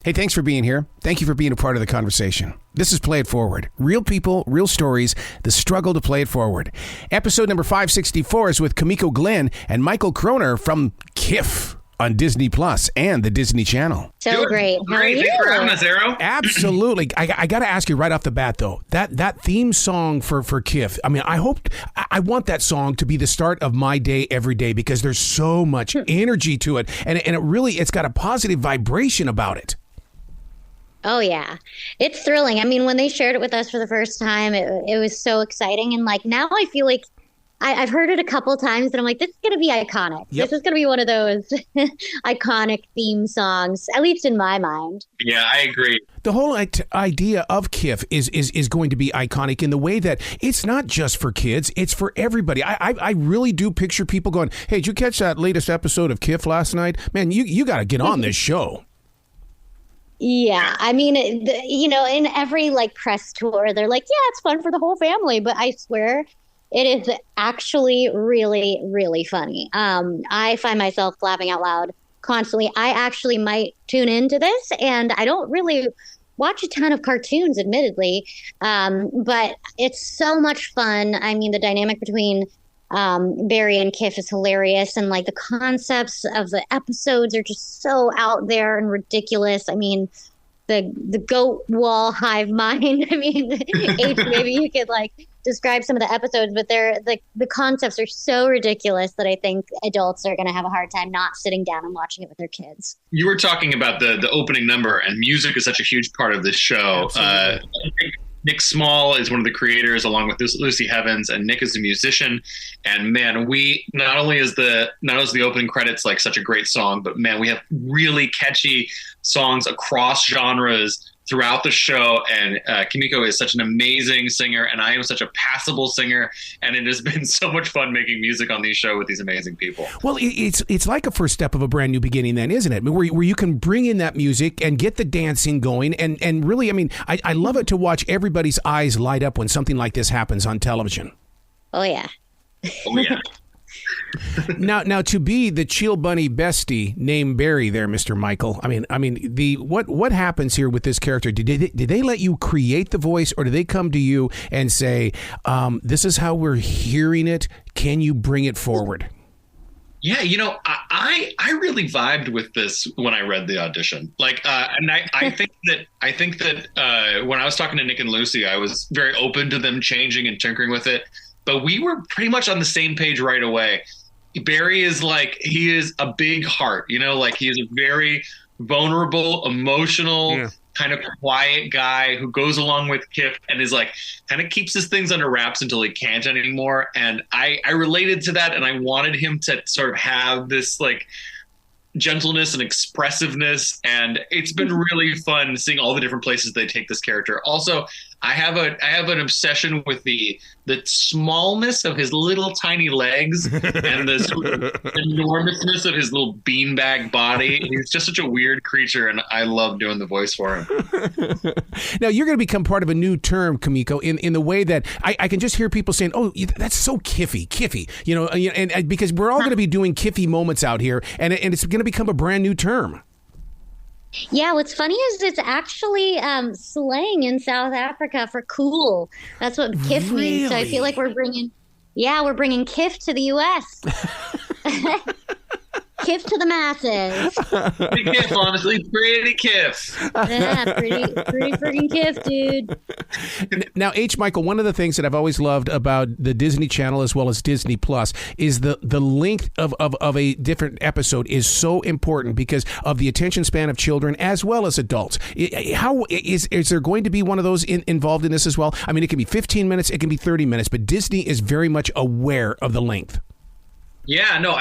Hey, thanks for being here. Thank you for being a part of the conversation. This is Play It Forward. Real people, real stories, the struggle to play it forward. Episode number 564 is with Kimiko Glenn and Michael Croner from Kiff on Disney Plus and the Disney Channel. So great. How are you? Thanks for having us, Arrow. Absolutely. I got to ask you right off the bat, though, that theme song for Kiff, I mean, I want that song to be the start of my day every day because there's so much energy to it. And it's got a positive vibration about it. Oh, yeah. It's thrilling. I mean, when they shared it with us for the first time, it was so exciting. And like now I feel like I've heard it a couple times and I'm like, this is going to be iconic. Yep. This is going to be one of those iconic theme songs, at least in my mind. Yeah, I agree. The whole idea of Kiff is going to be iconic in the way that it's not just for kids, it's for everybody. I really do picture people going, hey, did you catch that latest episode of Kiff last night? Man, you got to get on this show. Yeah, I mean, in every like press tour, they're like, yeah, it's fun for the whole family. But I swear it is actually really, really funny. I find myself laughing out loud constantly. I actually might tune into this, and I don't really watch a ton of cartoons, admittedly, but it's so much fun. I mean, the dynamic between Barry and Kiff is hilarious, and like the concepts of the episodes are just so out there and ridiculous. I mean, the goat wall hive mind. I mean, H, maybe you could like describe some of the episodes, but the concepts are so ridiculous that I think adults are going to have a hard time not sitting down and watching it with their kids. You were talking about the opening number, and music is such a huge part of this show. Nick Small is one of the creators, along with Lucy Heavens, and Nick is a musician. And man, we not only is the opening credits like such a great song, but man, we have really catchy songs across genres throughout the show. And Kimiko is such an amazing singer, and I am such a passable singer. And it has been so much fun making music on these shows with these amazing people. Well, it's like a first step of a brand new beginning then, isn't it? Where you can bring in that music and get the dancing going. And really, I mean, I love it to watch everybody's eyes light up when something like this happens on television. Oh, yeah. Oh, yeah. Now to be the chill bunny bestie named Barry there, Mr. Michael. I mean the what happens here with this character? Did they let you create the voice, or do they come to you and say, this is how we're hearing it? Can you bring it forward? Yeah, I really vibed with this when I read the audition. Like, and I think that when I was talking to Nick and Lucy, I was very open to them changing and tinkering with it. But we were pretty much on the same page right away. Barry is he is a big heart, like he is a very vulnerable, emotional, kind of quiet guy who goes along with Kiff and is like, kind of keeps his things under wraps until he can't anymore. And I related to that, and I wanted him to sort of have this like gentleness and expressiveness, and it's been really fun seeing all the different places they take this character. Also, I have an obsession with the smallness of his little tiny legs and the sort of enormousness of his little beanbag body. He's just such a weird creature, and I love doing the voice for him. Now, you're going to become part of a new term, Kimiko, in the way that I can just hear people saying, oh, that's so Kiffy, and because we're all going to be doing Kiffy moments out here, and it's going to become a brand new term. Yeah, what's funny is it's actually slang in South Africa for cool. That's what Kiff means. So I feel like we're bringing Kiff to the U.S. Kiff to the masses. Pretty Kiff, honestly. Pretty Kiff. Yeah, pretty freaking Kiff, dude. Now, H. Michael, one of the things that I've always loved about the Disney Channel as well as Disney Plus is the length of a different episode is so important because of the attention span of children as well as adults. How is there going to be one of those involved in this as well? I mean, it can be 15 minutes, it can be 30 minutes, but Disney is very much aware of the length. Yeah, no,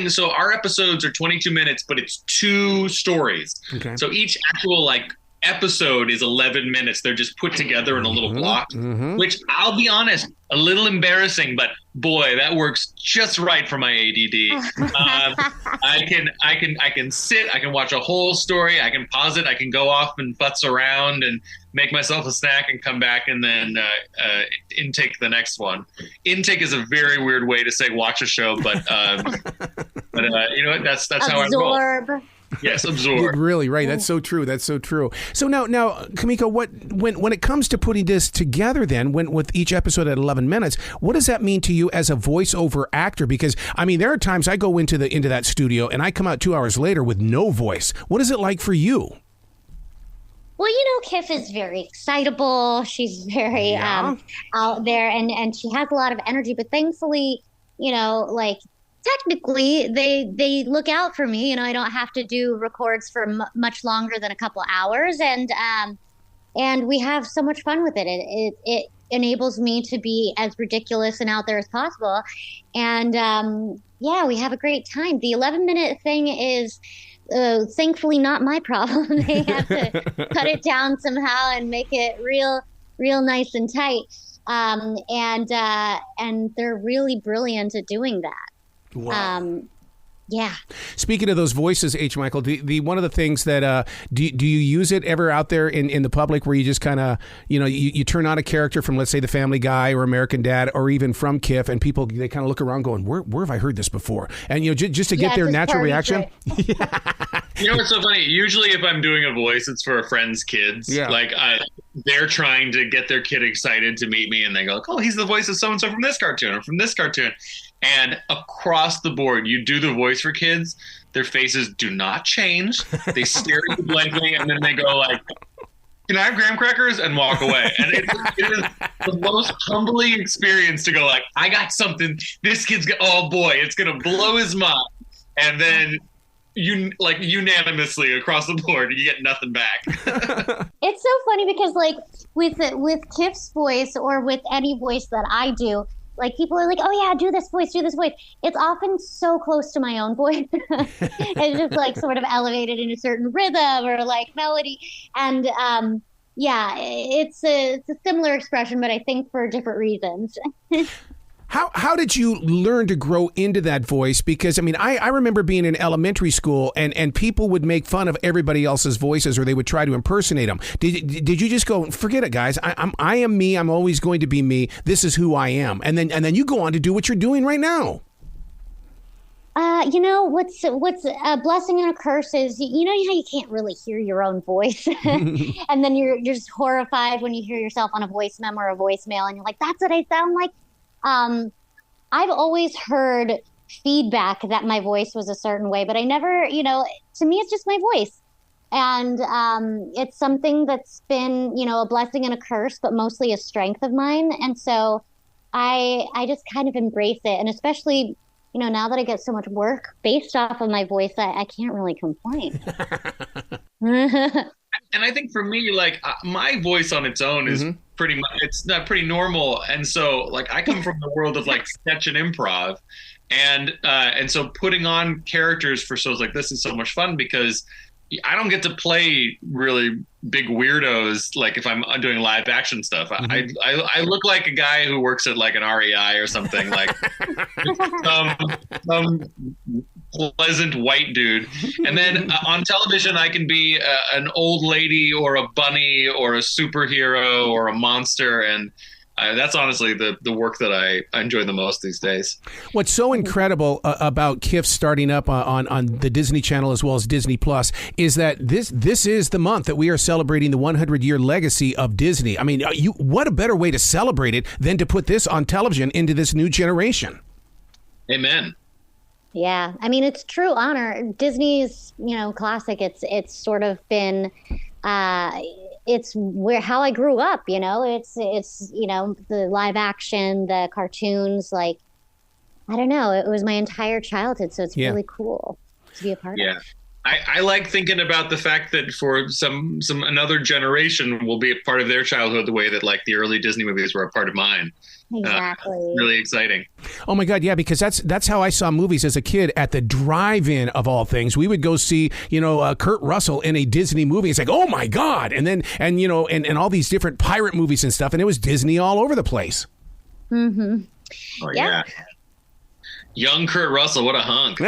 so our episodes are 22 minutes, but it's 2 stories. Okay. So each actual episode is 11 minutes. They're just put together in a little block, which I'll be honest, a little embarrassing, but boy, that works just right for my ADD. I can sit, I can watch a whole story, I can pause it, I can go off and futz around and make myself a snack and come back and then intake the next one. Intake is a very weird way to say watch a show, but you know what? That's how I roll. Yes, absorb. Really, right. That's so true. That's so true. So now, Kimiko, when it comes to putting this together, then with each episode at 11 minutes, what does that mean to you as a voiceover actor? Because I mean, there are times I go into that studio and I come out 2 hours later with no voice. What is it like for you? Well, Kiff is very excitable. She's very out there, and she has a lot of energy. But thankfully, technically, they look out for me. I don't have to do records for much longer than a couple hours, and we have so much fun with it. It enables me to be as ridiculous and out there as possible, and we have a great time. The 11-minute thing is. Thankfully not my problem. They have to cut it down somehow and make it real nice and tight. And they're really brilliant at doing that. Wow. Yeah. Speaking of those voices, H. Michael, the one of the things that do you use it ever out there in the public where you just kind of you turn on a character from, let's say, The Family Guy or American Dad or even from Kiff, and people, they kind of look around going, where have I heard this before? And just to get their natural reaction. What's so funny? Usually, if I'm doing a voice, it's for a friend's kids. Yeah. Like they're trying to get their kid excited to meet me, and they go, "Oh, he's the voice of so and so from this cartoon or from this cartoon." And across the board, you do the voice for kids, their faces do not change. They stare at you blankly, and then they go like, "Can I have graham crackers?" and walk away. And it is the most humbling experience to go like, "I got something. This kid's oh boy, it's gonna blow his mind." And then unanimously across the board, you get nothing back. It's so funny because with Kiff's voice or with any voice that I do, people are like, "Oh yeah, do this voice, do this voice." It's often so close to my own voice. It's just sort of elevated in a certain rhythm or melody. And it's a similar expression, but I think for different reasons. How did you learn to grow into that voice? Because, I mean, I remember being in elementary school and people would make fun of everybody else's voices or they would try to impersonate them. Did you just go, forget it, guys. I am me. I'm always going to be me. This is who I am. And then you go on to do what you're doing right now. What's a blessing and a curse is, how you can't really hear your own voice. And then you're just horrified when you hear yourself on a voice memo or a voicemail and you're like, that's what I sound like. I've always heard feedback that my voice was a certain way, but I never, to me, it's just my voice. And it's something that's been, a blessing and a curse, but mostly a strength of mine. And so I just kind of embrace it. And especially, now that I get so much work based off of my voice, I can't really complain. And I think for me, my voice on its own is pretty much, it's not pretty normal. And so I come from the world of sketch and improv. And so putting on characters for shows like this is so much fun because I don't get to play really big weirdos if I'm doing live action stuff. I look like a guy who works at an REI or something, some pleasant white dude. And then on television, I can be an old lady or a bunny or a superhero or a monster. And that's honestly the work that I enjoy the most these days. What's so incredible about Kiff starting up on the Disney Channel as well as Disney Plus is that this is the month that we are celebrating the 100-year legacy of Disney. I mean, what a better way to celebrate it than to put this on television into this new generation. Amen. Yeah, I mean, it's true honor. Disney's, classic. It's sort of been, it's how I grew up. It's the live action, the cartoons. I don't know. It was my entire childhood, so it's really cool to be a part of. Yeah, I like thinking about the fact that for some another generation will be a part of their childhood the way that the early Disney movies were a part of mine. Exactly. Really exciting. Oh my God, yeah, because that's how I saw movies as a kid at the drive-in of all things. We would go see, Kurt Russell in a Disney movie. It's like, oh my God, and then and all these different pirate movies and stuff, and it was Disney all over the place. Mm-hmm. Oh yeah. Young Kurt Russell, what a hunk.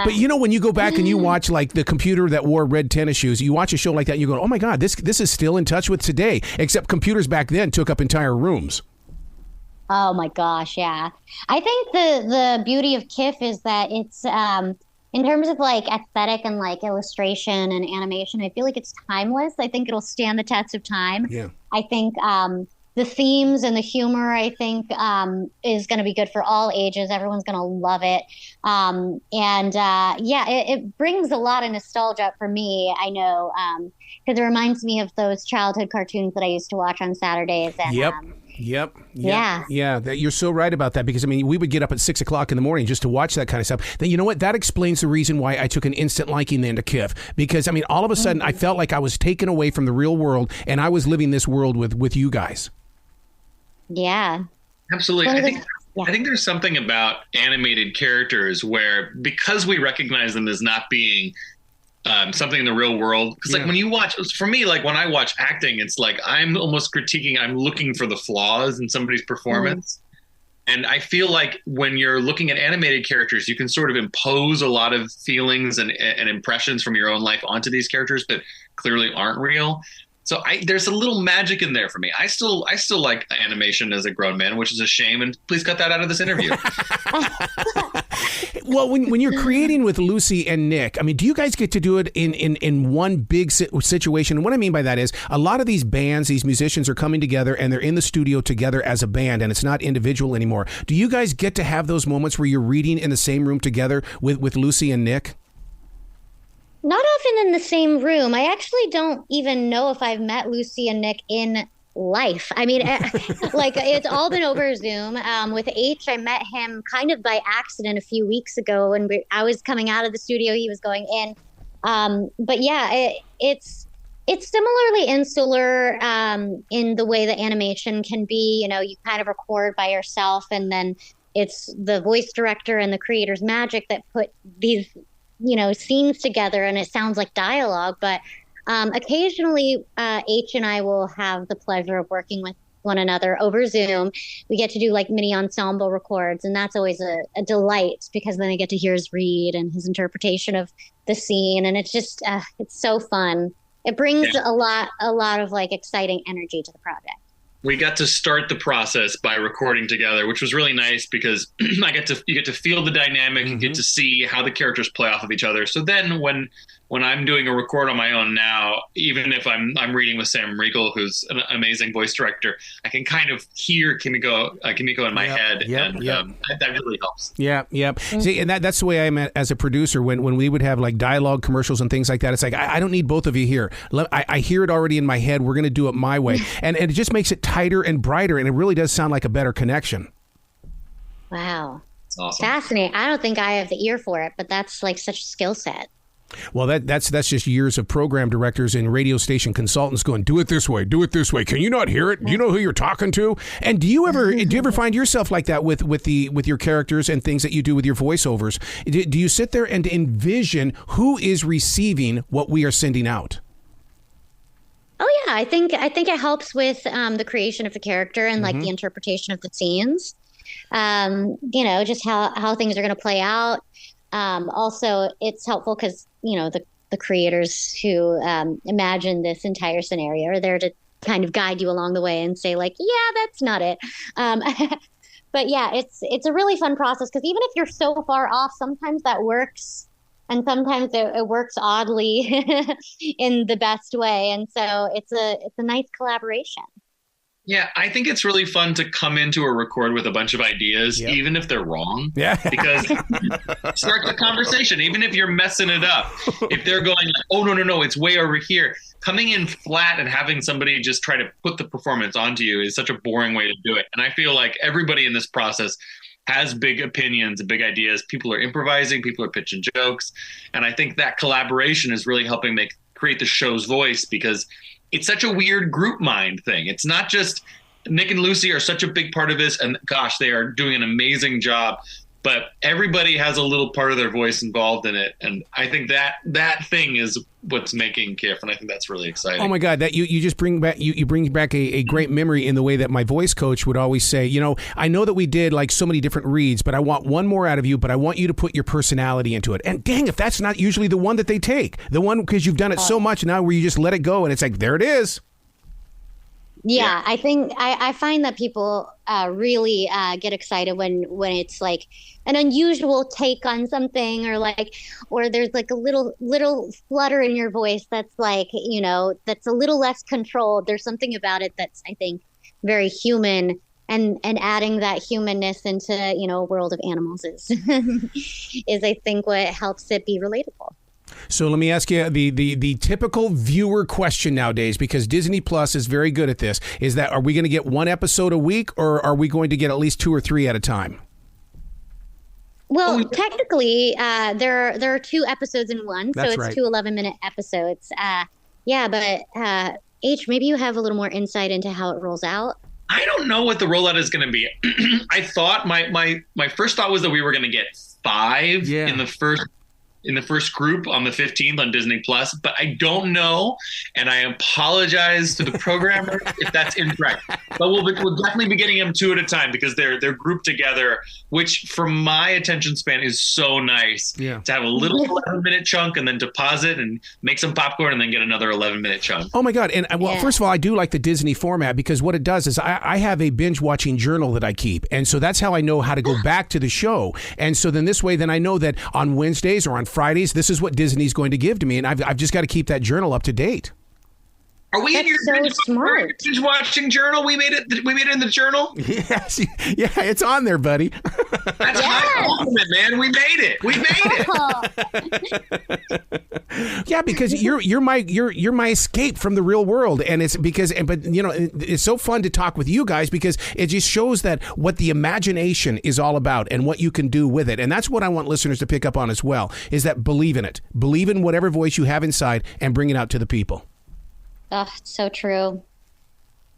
But when you go back and you watch the computer that wore red tennis shoes, you watch a show like that and you go, oh my God, this is still in touch with today, except computers back then took up entire rooms. Oh my gosh, yeah. I think the beauty of Kiff is that it's in terms of like aesthetic and like illustration and animation, I feel like it's timeless. I think it'll stand the test of time. Yeah. I think the themes and the humor, I think, is going to be good for all ages. Everyone's going to love it. It brings a lot of nostalgia for me, I know, because it reminds me of those childhood cartoons that I used to watch on Saturdays. And, Yep. Yeah. You're so right about that, because I mean, we would get up at 6 o'clock in the morning just to watch that kind of stuff. Then you know what? That explains the reason why I took an instant liking then to Kiff, because I mean, all of a sudden I felt like I was taken away from the real world and I was living this world with you guys. Yeah. Absolutely. I think there's something about animated characters where, because we recognize them as not being something in the real world, because like when you watch, for me, like when I watch acting, it's like I'm almost critiquing, I'm looking for the flaws in somebody's performance. And I feel like when you're looking at animated characters, you can sort of impose a lot of feelings and impressions from your own life onto these characters that clearly aren't real. So there's a little magic in there for me. I still like animation as a grown man, which is a shame. And please cut that out of this interview. Well, when you're creating with Lucy and Nick, I mean, do you guys get to do it in one big situation? And what I mean by that is a lot of these bands, these musicians are coming together and they're in the studio together as a band, and it's not individual anymore. Do you guys get to have those moments where you're reading in the same room together with Lucy and Nick? Not often in the same room. I actually don't even know if I've met Lucy and Nick in life. I mean, like it's all been over Zoom. With H, I met him kind of by accident a few weeks ago when I was coming out of the studio. He was going in. But yeah, it's similarly insular in the way that animation can be. You know, you kind of record by yourself, and then it's the voice director and the creator's magic that put these scenes together, and it sounds like dialogue. But occasionally H and I will have the pleasure of working with one another over Zoom. We get to do like mini ensemble records, and that's always a delight, because then I get to hear his read and his interpretation of the scene, and it's just it's so fun. It brings a lot of like exciting energy to the project. We got to start the process by recording together, which was really nice, because you get to feel the dynamic, you get to see how the characters play off of each other. So then when I'm doing a record on my own now, even if I'm reading with Sam Riegel, who's an amazing voice director, I can kind of hear Kimiko in my head, that really helps. Yeah. See, and that's the way I am as a producer. When we would have like dialogue commercials and things like that, it's like I don't need both of you here. I hear it already in my head. We're going to do it my way, and it just makes it tighter and brighter, and it really does sound like a better connection. Wow, that's awesome. Fascinating. I don't think I have the ear for it, but that's like such a skill set. Well, that's just years of program directors and radio station consultants going, do it this way. Can you not hear it? Do you know who you're talking to? And do you ever find yourself like that with your characters and things that you do with your voiceovers? Do you sit there and envision who is receiving what we are sending out? Oh yeah, I think it helps with the creation of the character and like the interpretation of the scenes. Just how things are going to play out. Also, it's helpful because the creators who imagine this entire scenario are there to kind of guide you along the way and say like, yeah, that's not it. But yeah, it's a really fun process, because even if you're so far off, sometimes that works. And sometimes it works oddly in the best way. And so it's a nice collaboration. Yeah, I think it's really fun to come into a record with a bunch of ideas, even if they're wrong. Yeah. Because start the conversation, even if you're messing it up. If they're going, oh, no, it's way over here. Coming in flat and having somebody just try to put the performance onto you is such a boring way to do it. And I feel like everybody in this process has big opinions and big ideas. People are improvising, people are pitching jokes. And I think that collaboration is really helping create the show's voice, because it's such a weird group mind thing. It's not just Nick and Lucy are such a big part of this, and gosh, they are doing an amazing job. But everybody has a little part of their voice involved in it, and I think that thing is what's making Kiff, and I think that's really exciting. Oh my God, that you just bring back you bring back a great memory in the way that my voice coach would always say, I know that we did like so many different reads, but I want one more out of you, but I want you to put your personality into it. And dang, if that's not usually the one that they take, the one because you've done it so much now where you just let it go and it's like, there it is. Yeah, I think I find that people really get excited when it's like an unusual take on something, or there's like a little flutter in your voice that's like, that's a little less controlled. There's something about it that's, I think, very human, and adding that humanness into, a world of animals is is I think what helps it be relatable. So let me ask you the typical viewer question nowadays, because Disney Plus is very good at this, is that, are we going to get one episode a week, or are we going to get at least 2 or 3 at a time? Well, technically, there are 2 episodes in one, so it's right. 2 11-minute episodes. But H, maybe you have a little more insight into how it rolls out. I don't know what the rollout is going to be. I thought my first thought was that we were going to get 5 in the first group on the 15th on Disney Plus, but I don't know, and I apologize to the programmer if that's incorrect. But we'll definitely be getting them 2 at a time, because they're grouped together, which from my attention span is so nice to have a little 11-minute chunk and then to pause it and make some popcorn and then get another 11-minute chunk. Oh my God. And first of all, I do like the Disney format, because what it does is I have a binge watching journal that I keep. And so that's how I know how to go back to the show. And so then this way, then I know that on Wednesdays or on Fridays, this is what Disney's going to give to me, and I've just got to keep that journal up to date. Are we in your smart binge watching journal? We made it in the journal. Yes, yeah, it's on there, buddy. That's my compliment, man. We made it. Yeah, because you're my escape from the real world, and it's it's so fun to talk with you guys, because it just shows that what the imagination is all about and what you can do with it, and that's what I want listeners to pick up on as well. Is that believe in it, believe in whatever voice you have inside, and bring it out to the people. Oh, so true.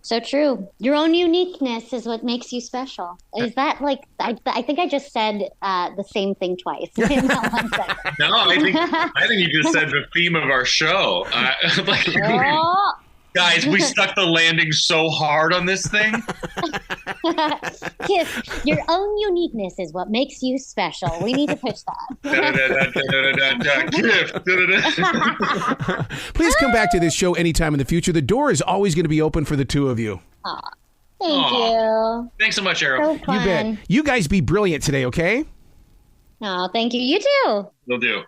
So true. Your own uniqueness is what makes you special. Is that like, I think I just said the same thing twice in that one sentence. No, I think you just said the theme of our show. Guys, we stuck the landing so hard on this thing. Kiff, your own uniqueness is what makes you special. We need to pitch that. Please come back to this show anytime in the future. The door is always going to be open for the 2 of you. Thank you. Thanks so much, Arrow. So fun. You bet. You guys be brilliant today, okay? Oh, thank you. You too. Will do.